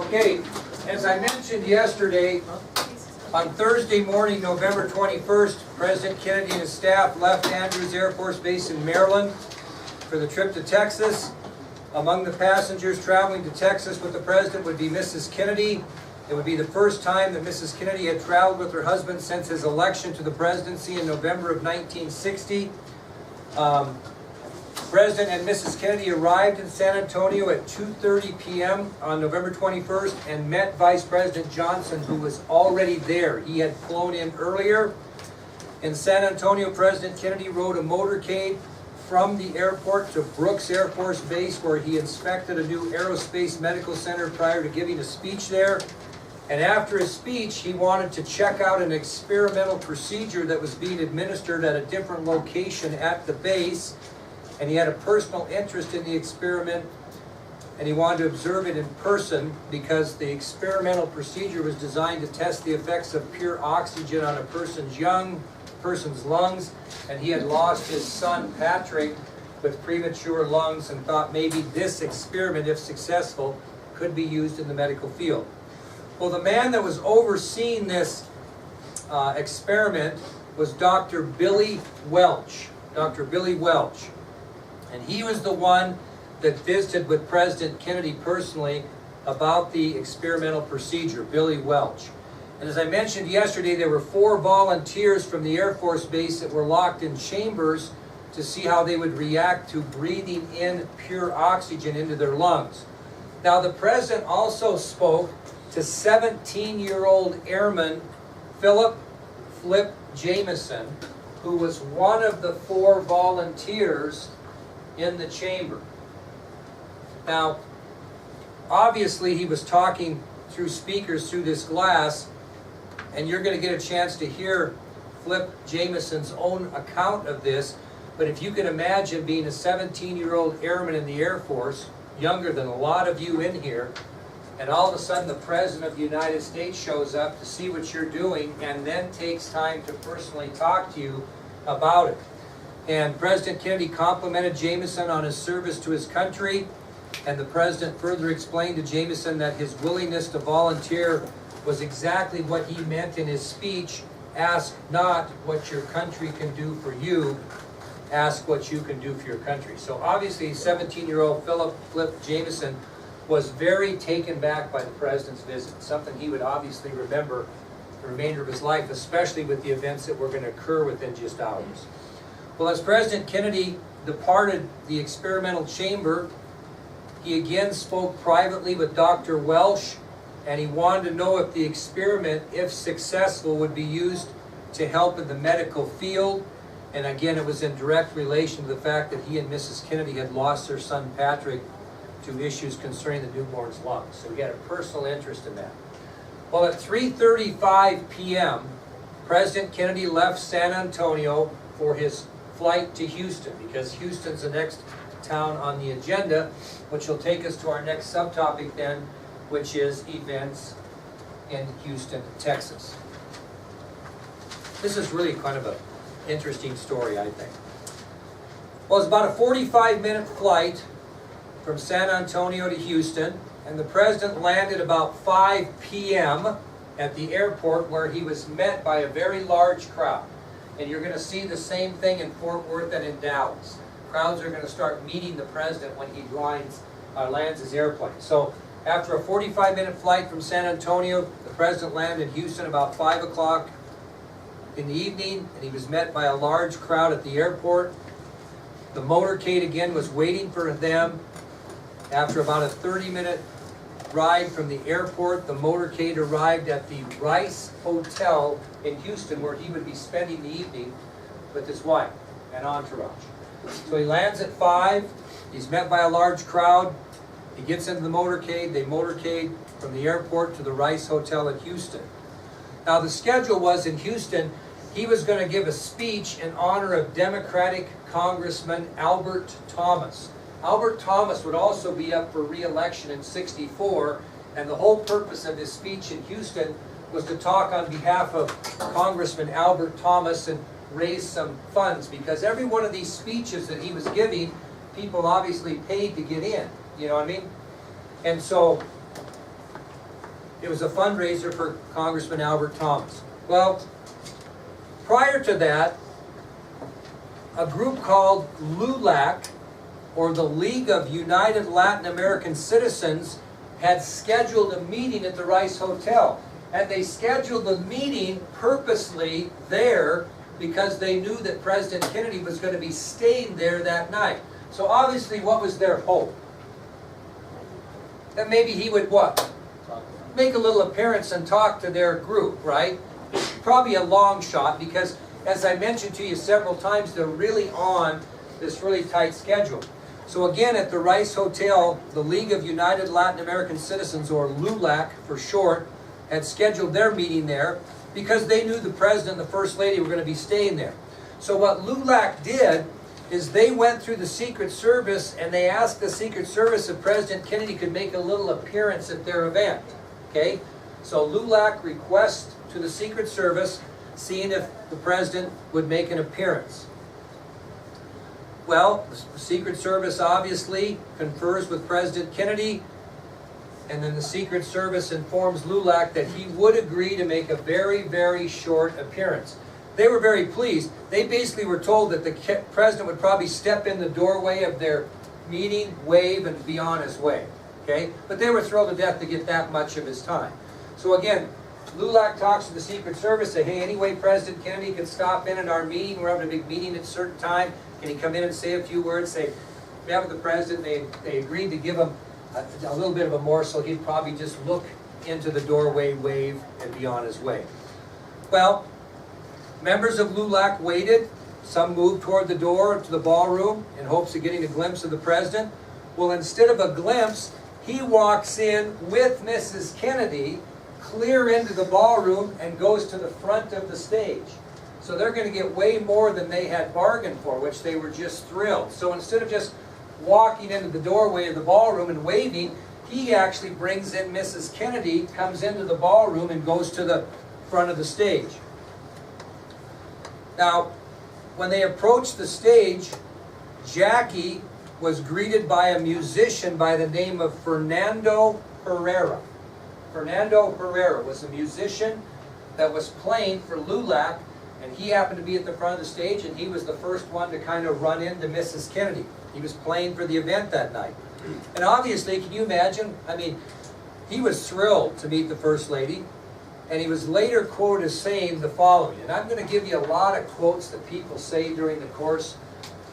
Okay, as I mentioned yesterday, on Thursday morning, November 21st, President Kennedy and his staff left Andrews Air Force Base in Maryland for the trip to Texas. Among the passengers traveling to Texas with the President would be Mrs. Kennedy. It would be the first time that Mrs. Kennedy had traveled with her husband since his election to the presidency in November of 1960. President and Mrs. Kennedy arrived in San Antonio at 2:30 p.m. on November 21st and met Vice President Johnson, who was already there. He had flown in earlier. In San Antonio, President Kennedy rode a motorcade from the airport to Brooks Air Force Base, where he inspected a new aerospace medical center prior to giving a speech there. And after his speech, he wanted to check out an experimental procedure that was being administered at a different location at the base. And he had a personal interest in the experiment, and he wanted to observe it in person because the experimental procedure was designed to test the effects of pure oxygen on a person's lungs, and he had lost his son Patrick with premature lungs and thought maybe this experiment, if successful, could be used in the medical field. Well, the man that was overseeing this experiment was Dr. Billy Welch. Dr. Billy Welch. And he was the one that visited with President Kennedy personally about the experimental procedure, Billy Welch. And as I mentioned yesterday, there were 4 volunteers from the Air Force Base that were locked in chambers to see how they would react to breathing in pure oxygen into their lungs. Now, the President also spoke to 17-year-old Airman Philip "Flip" Jameson, who was one of the 4 volunteers in the chamber. Now, obviously he was talking through speakers through this glass, and you're going to get a chance to hear Flip Jameson's own account of this. But if you can imagine being a 17-year-old airman in the Air Force, younger than a lot of you in here, and all of a sudden the President of the United States shows up to see what you're doing and then takes time to personally talk to you about it. And President Kennedy complimented Jameson on his service to his country, and the President further explained to Jameson that his willingness to volunteer was exactly what he meant in his speech. Ask not what your country can do for you, ask what you can do for your country. So obviously 17-year-old Philip "Flip" Jameson was very taken back by the President's visit, something he would obviously remember the remainder of his life, especially with the events that were going to occur within just hours. Well, as President Kennedy departed the experimental chamber, he again spoke privately with Dr. Welch, and he wanted to know if the experiment, if successful, would be used to help in the medical field. And again, it was in direct relation to the fact that he and Mrs. Kennedy had lost their son Patrick to issues concerning the newborn's lungs. So he had a personal interest in that. Well, at 3:35 p.m., President Kennedy left San Antonio for his flight to Houston, because Houston's the next town on the agenda, which will take us to our next subtopic then, which is events in Houston, Texas. This is really kind of an interesting story, I think. Well, it's about a 45-minute flight from San Antonio to Houston, and the President landed about 5 p.m. at the airport, where he was met by a very large crowd. And you're going to see the same thing in Fort Worth and in Dallas. Crowds are going to start meeting the President when he lands his airplane. So after a 45-minute flight from San Antonio, the President landed in Houston about 5 o'clock in the evening, and he was met by a large crowd at the airport. The motorcade again was waiting for them. After about a 30-minute ride from the airport, the motorcade arrived at the Rice Hotel in Houston, where he would be spending the evening with his wife and entourage. So he lands at 5, he's met by a large crowd, he gets into the motorcade, they motorcade from the airport to the Rice Hotel in Houston. Now the schedule was in Houston, he was going to give a speech in honor of Democratic Congressman Albert Thomas. Albert Thomas would also be up for re-election in '64, and the whole purpose of his speech in Houston was to talk on behalf of Congressman Albert Thomas and raise some funds, because every one of these speeches that he was giving, people obviously paid to get in, you know what I mean? And so It was a fundraiser for Congressman Albert Thomas. Well, prior to that, a group called LULAC, or the League of United Latin American Citizens, had scheduled a meeting at the Rice Hotel. And they scheduled the meeting purposely there because they knew that President Kennedy was going to be staying there that night. So obviously, what was their hope? That maybe he would what? Make a little appearance and talk to their group, right? Probably a long shot because, as I mentioned to you several times, they're really on this really tight schedule. So again, at the Rice Hotel, the League of United Latin American Citizens, or LULAC for short, had scheduled their meeting there because they knew the President and the First Lady were going to be staying there. So what LULAC did is they went through the Secret Service and they asked the Secret Service if President Kennedy could make a little appearance at their event. Okay? So LULAC requests to the Secret Service seeing if the President would make an appearance. Well, the Secret Service obviously confers with President Kennedy, and then the Secret Service informs LULAC that he would agree to make a very, very short appearance. They were very pleased. They basically were told that the President would probably step in the doorway of their meeting, wave, and be on his way. Okay? But they were thrilled to death to get that much of his time. So again, LULAC talks to the Secret Service, say, hey, anyway, President Kennedy can stop in at our meeting. We're having a big meeting at a certain time. Can he come in and say a few words? Say, we have the President. They agreed to give him a little bit of a morsel. He'd probably just look into the doorway, wave, and be on his way. Well, members of LULAC waited. Some moved toward the door to the ballroom in hopes of getting a glimpse of the President. Well, instead of a glimpse, he walks in with Mrs. Kennedy clear into the ballroom and goes to the front of the stage. So they're going to get way more than they had bargained for, which they were just thrilled. So instead of just walking into the doorway of the ballroom and waving, he actually brings in Mrs. Kennedy, comes into the ballroom and goes to the front of the stage. Now, when they approached the stage, Jackie was greeted by a musician by the name of Fernando Herrera. Fernando Herrera was a musician that was playing for LULAC, and he happened to be at the front of the stage, and he was the first one to kind of run into Mrs. Kennedy. He was playing for the event that night. And obviously, can you imagine? I mean, he was thrilled to meet the First Lady, and he was later quoted as saying the following, and I'm going to give you a lot of quotes that people say during the course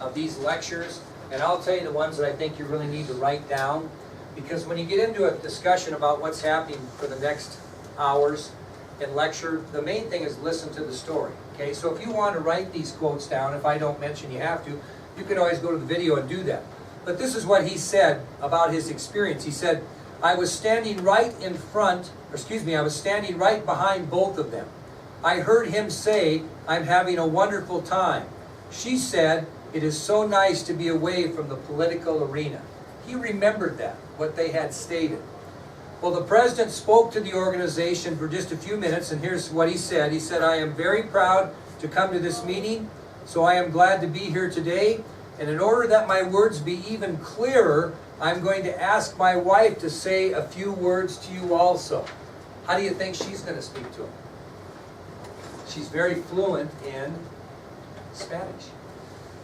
of these lectures, and I'll tell you the ones that I think you really need to write down, because when you get into a discussion about what's happening for the next hours in lecture, the main thing is listen to the story. Okay, so if you want to write these quotes down, if I don't mention you have to, you can always go to the video and do that. But this is what he said about his experience. He said, I was standing right in front, I was standing right behind both of them. I heard him say, I'm having a wonderful time. She said, it is so nice to be away from the political arena. He remembered that, what they had stated. Well, the President spoke to the organization for just a few minutes, and here's what he said. He said, I am very proud to come to this meeting, so I am glad to be here today. And in order that my words be even clearer, I'm going to ask my wife to say a few words to you also. How do you think she's going to speak to him? She's very fluent in Spanish.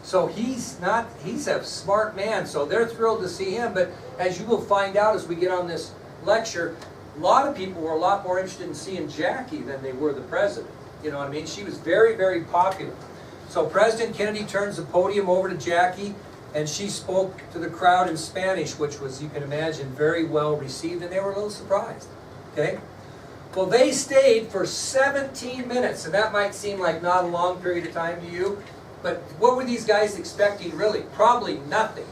So he's a smart man, so they're thrilled to see him. But as you will find out as we get on this lecture, a lot of people were a lot more interested in seeing Jackie than they were the President. You know what I mean? She was very, very popular. So President Kennedy turns the podium over to Jackie, and she spoke to the crowd in Spanish, which was, you can imagine, very well received, and they were a little surprised. Okay? Well, they stayed for 17 minutes, and that might seem like not a long period of time to you, but what were these guys expecting, really? Probably nothing.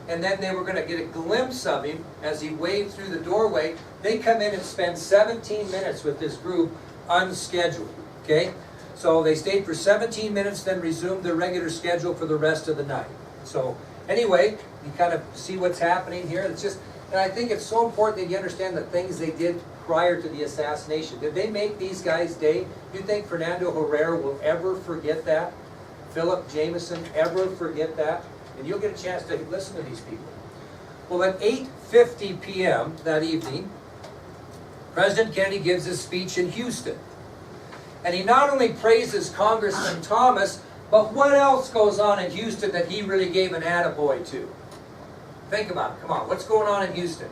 And then they were going to get a glimpse of him as he waved through the doorway. They come in and spend 17 minutes with this group unscheduled. Okay? So they stayed for 17 minutes, then resumed their regular schedule for the rest of the night. So anyway, you kind of see what's happening here. It's just, and I think it's so important that you understand the things they did prior to the assassination. Did they make these guys' day? Do you think Fernando Herrera will ever forget that? Philip Jameson ever forget that? And you'll get a chance to listen to these people. Well, at 8:50 p.m. that evening, President Kennedy gives his speech in Houston. And he not only praises Congressman Thomas, but what else goes on in Houston that he really gave an attaboy to? Think about it. Come on. What's going on in Houston?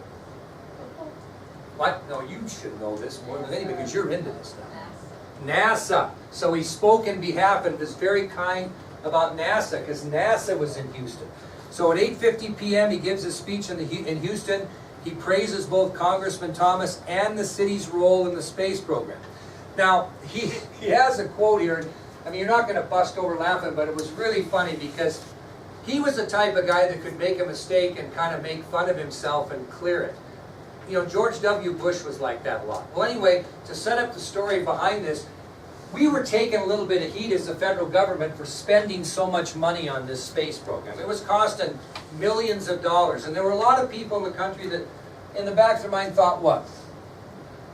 What? No, you should know this more than anybody because you're into this now. NASA. So he spoke in behalf and was very kind about NASA because NASA was in Houston. So at 8:50 p.m. he gives a speech in Houston. He praises both Congressman Thomas and the city's role in the space program. Now, he has a quote here. I mean, you're not going to bust over laughing, but it was really funny because he was the type of guy that could make a mistake and kind of make fun of himself and clear it. You know, George W. Bush was like that a lot. Well, anyway, to set up the story behind this, we were taking a little bit of heat as the federal government for spending so much money on this space program. It was costing millions of dollars, and there were a lot of people in the country that, in the back of their mind, thought, what?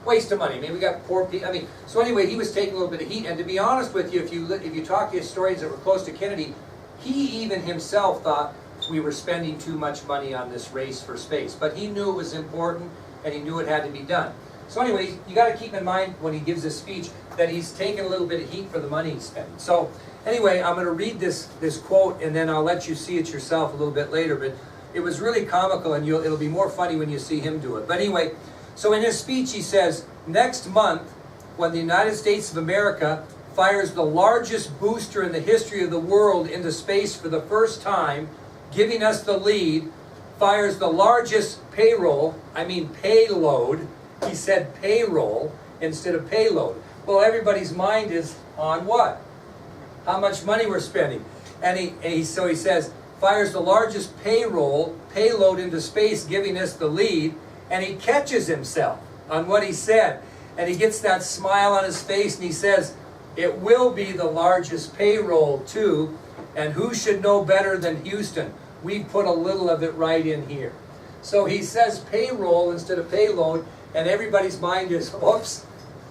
Waste of money. Maybe we got poor people. I mean, so anyway, he was taking a little bit of heat. And to be honest with you, if you talk to historians that were close to Kennedy, he even himself thought we were spending too much money on this race for space. But he knew it was important, and he knew it had to be done. So anyway, you got to keep in mind when he gives this speech that he's taking a little bit of heat for the money he's spending. So anyway, I'm going to read this quote, and then I'll let you see it yourself a little bit later. But it was really comical, and it'll be more funny when you see him do it. But anyway. So in his speech he says, next month, when the United States of America fires the largest booster in the history of the world into space for the first time, giving us the lead, fires the largest payload, he said payroll instead of payload. Well, everybody's mind is on what? How much money we're spending. And so he says, fires the largest payload into space, giving us the lead. And he catches himself on what he said. And he gets that smile on his face and he says, it will be the largest payroll too. And who should know better than Houston? We put a little of it right in here. So he says payroll instead of payload. And everybody's mind is, oops,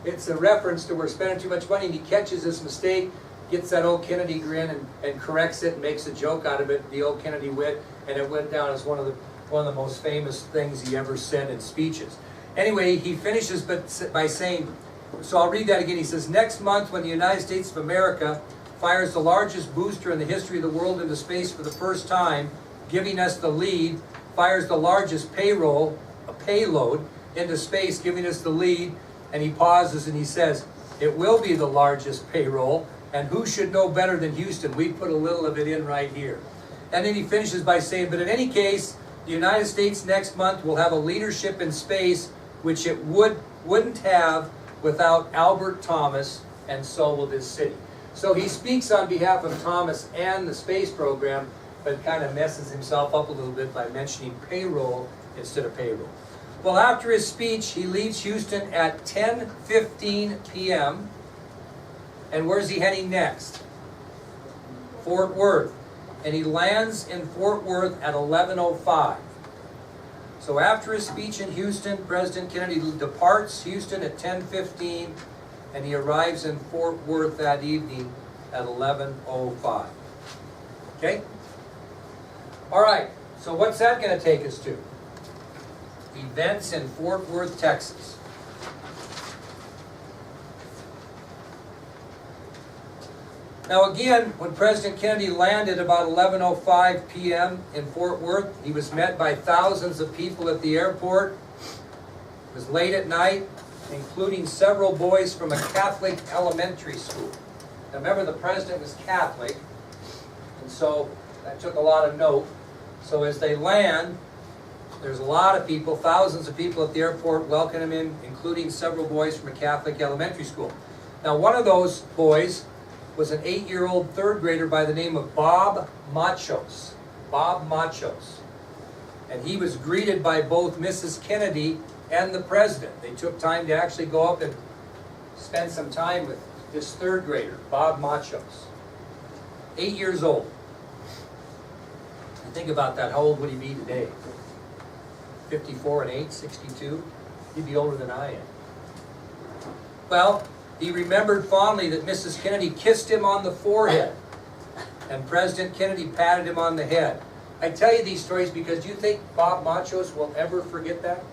it's a reference to we're spending too much money. And he catches this mistake, gets that old Kennedy grin and corrects it and makes a joke out of it, the old Kennedy wit. And it went down as one of the most famous things he ever said in speeches. Anyway, he finishes by saying, so I'll read that again. He says, next month when the United States of America fires the largest booster in the history of the world into space for the first time, giving us the lead, fires the largest payload into space, giving us the lead, and he pauses and he says, it will be the largest payroll, and who should know better than Houston? We put a little of it in right here. And then he finishes by saying, but in any case, the United States next month will have a leadership in space which it wouldn't have without Albert Thomas, and so will this city. So he speaks on behalf of Thomas and the space program, but kind of messes himself up a little bit by mentioning payroll instead of payroll. Well, after his speech, he leaves Houston at 10:15 p.m. And where's he heading next? Fort Worth. And he lands in Fort Worth at 11:05. So after his speech in Houston, President Kennedy departs Houston at 10:15, and he arrives in Fort Worth that evening at 11:05. Okay? All right, so what's that going to take us to? Events in Fort Worth, Texas. Now again, when President Kennedy landed about 11:05 p.m. in Fort Worth, he was met by thousands of people at the airport. It was late at night, including several boys from a Catholic elementary school. Now remember, the president was Catholic, and so that took a lot of note. So as they land, there's a lot of people, thousands of people at the airport welcoming him in, including several boys from a Catholic elementary school. Now one of those boys was an 8-year-old third grader by the name of Bob Machos. Bob Machos. And he was greeted by both Mrs. Kennedy and the president. They took time to actually go up and spend some time with this third grader, Bob Machos. 8 years old. Think about that, how old would he be today? 54 and 8, 62? He'd be older than I am. Well, he remembered fondly that Mrs. Kennedy kissed him on the forehead, and President Kennedy patted him on the head. I tell you these stories because do you think Bob Machos will ever forget that?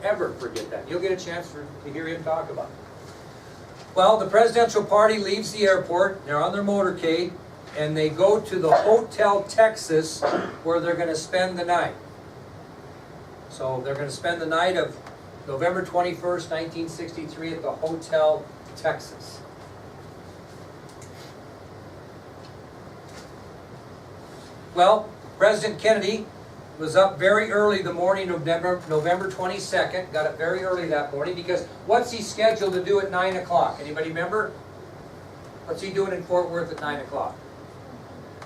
ever forget that. You'll get a chance to hear him talk about it. Well, the presidential party leaves the airport, they're on their motorcade, and they go to the Hotel Texas where they're going to spend the night. So they're going to spend the night of November 21st, 1963 at the Hotel Texas. Well, President Kennedy was up very early the morning of November 22nd, got up very early that morning because what's he scheduled to do at 9 o'clock? Anybody remember? What's he doing in Fort Worth at 9 o'clock?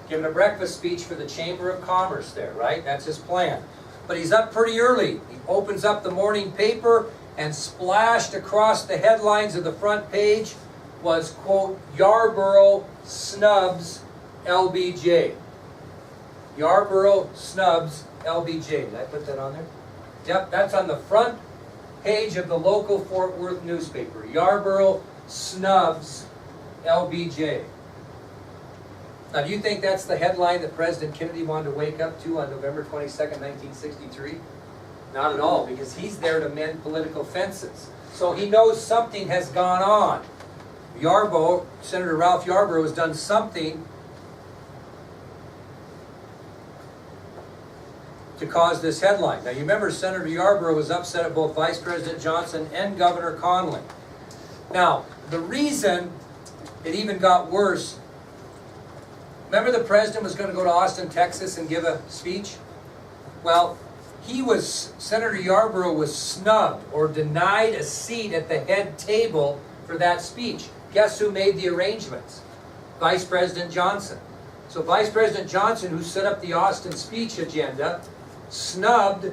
Giving a breakfast speech for the Chamber of Commerce there, right? That's his plan. But he's up pretty early. He opens up the morning paper and splashed across the headlines of the front page was, quote, Yarborough snubs LBJ. Yarborough snubs LBJ. Did I put that on there? Yep, that's on the front page of the local Fort Worth newspaper. Yarborough snubs LBJ. Now, do you think that's the headline that President Kennedy wanted to wake up to on November 22nd, 1963? Not at all, because he's there to mend political fences. So he knows something has gone on. Yarborough, Senator Ralph Yarborough, has done something to cause this headline. Now, you remember Senator Yarborough was upset at both Vice President Johnson and Governor Connally. Now, the reason it even got worse, remember the president was going to go to Austin, Texas and give a speech? Well, Senator Yarborough was snubbed or denied a seat at the head table for that speech. Guess who made the arrangements? Vice President Johnson. So Vice President Johnson, who set up the Austin speech agenda, snubbed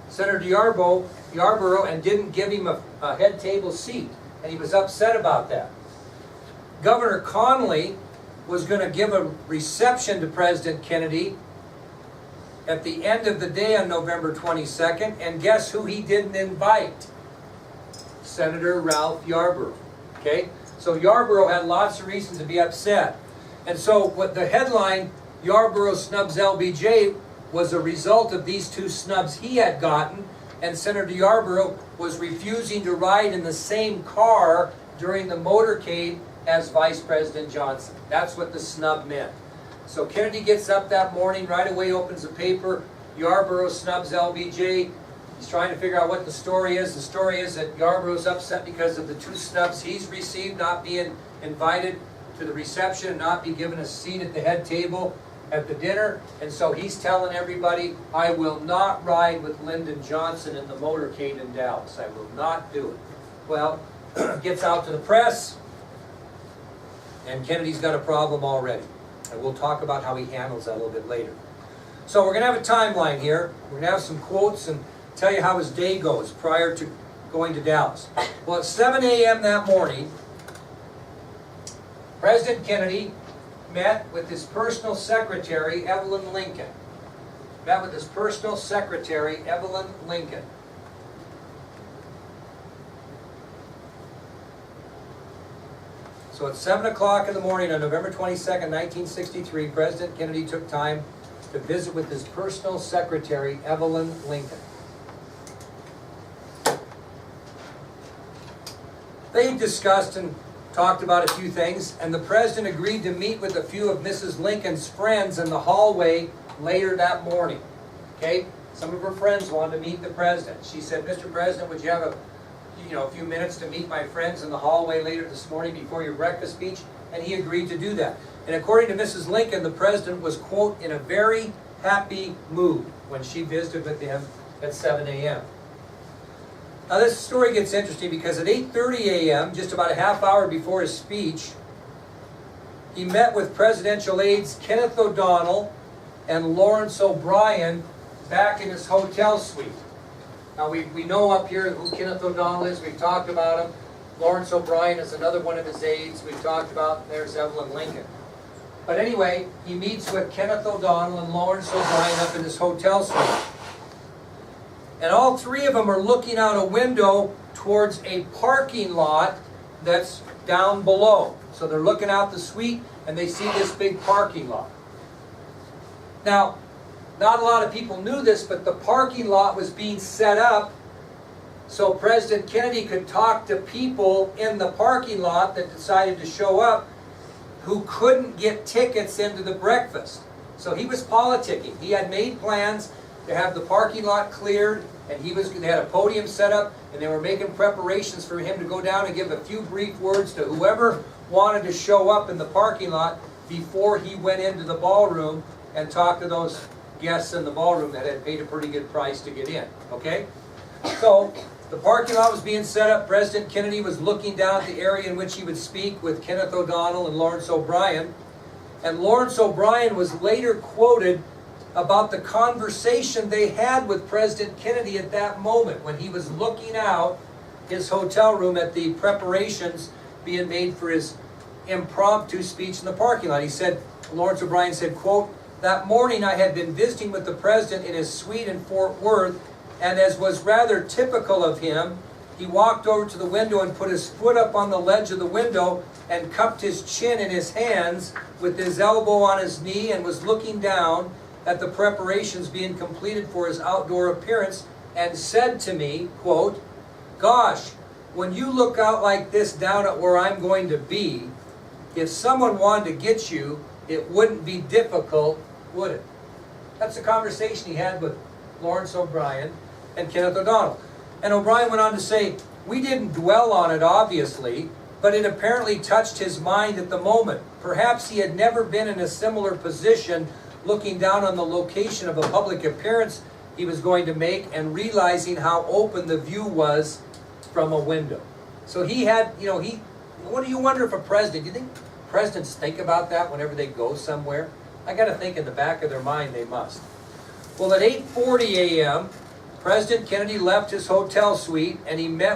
Senator Yarborough and didn't give him a head table seat. And he was upset about that. Governor Connally was going to give a reception to President Kennedy at the end of the day on November 22nd, and guess who he didn't invite? Senator Ralph Yarborough. Okay? So Yarborough had lots of reasons to be upset. And so what the headline, Yarborough snubs LBJ, was a result of these two snubs he had gotten, and Senator Yarborough was refusing to ride in the same car during the motorcade as Vice President Johnson. That's what the snub meant. So Kennedy gets up that morning, right away opens the paper, Yarborough snubs LBJ. He's trying to figure out what the story is. The story is that Yarborough's upset because of the two snubs he's received, not being invited to the reception and not be given a seat at the head table at the dinner. And so he's telling everybody, I will not ride with Lyndon Johnson in the motorcade in Dallas. I will not do it. Well, gets out to the press, and Kennedy's got a problem already. And we'll talk about how he handles that a little bit later. So we're going to have a timeline here. We're going to have some quotes and tell you how his day goes prior to going to Dallas. Well, at 7 a.m. that morning, President Kennedy met with his personal secretary, Evelyn Lincoln. Met with his personal secretary, Evelyn Lincoln. So at 7 o'clock in the morning on November 22nd, 1963, President Kennedy took time to visit with his personal secretary, Evelyn Lincoln. They discussed and talked about a few things, and the president agreed to meet with a few of Mrs. Lincoln's friends in the hallway later that morning. Okay? Some of her friends wanted to meet the president. She said, Mr. President, would you have a few minutes to meet my friends in the hallway later this morning before your breakfast speech? And he agreed to do that. And according to Mrs. Lincoln, the president was, quote, in a very happy mood when she visited with him at 7 a.m. Now this story gets interesting because at 8:30 a.m., just about a half hour before his speech, he met with presidential aides Kenneth O'Donnell and Lawrence O'Brien back in his hotel suite. Now we know up here who Kenneth O'Donnell is. We've talked about him. Lawrence O'Brien is another one of his aides. We've talked about, there's Evelyn Lincoln. But anyway, he meets with Kenneth O'Donnell and Lawrence O'Brien up in his hotel suite. And all three of them are looking out a window towards a parking lot that's down below. So they're looking out the suite and they see this big parking lot. Now, not a lot of people knew this, but the parking lot was being set up so President Kennedy could talk to people in the parking lot that decided to show up who couldn't get tickets into the breakfast. So he was politicking. He had made plans to have the parking lot cleared, and they had a podium set up, and they were making preparations for him to go down and give a few brief words to whoever wanted to show up in the parking lot before he went into the ballroom and talked to those guests in the ballroom that had paid a pretty good price to get in, okay? So the parking lot was being set up. President Kennedy was looking down at the area in which he would speak with Kenneth O'Donnell and Lawrence O'Brien. And Lawrence O'Brien was later quoted about the conversation they had with President Kennedy at that moment when he was looking out his hotel room at the preparations being made for his impromptu speech in the parking lot. He said, Lawrence O'Brien said, quote, "That morning I had been visiting with the president in his suite in Fort Worth, and as was rather typical of him, he walked over to the window and put his foot up on the ledge of the window and cupped his chin in his hands with his elbow on his knee and was looking down at the preparations being completed for his outdoor appearance and said to me, quote, 'Gosh, when you look out like this down at where I'm going to be, if someone wanted to get you, it wouldn't be difficult, would it?'" That's the conversation he had with Lawrence O'Brien and Kenneth O'Donnell. And O'Brien went on to say, "We didn't dwell on it, obviously, but it apparently touched his mind at the moment. Perhaps he had never been in a similar position, looking down on the location of a public appearance he was going to make and realizing how open the view was from a window." So he had, what do you wonder if a president, do you think presidents think about that whenever they go somewhere? I got to think in the back of their mind they must. Well, at 8:40 a.m., President Kennedy left his hotel suite and he met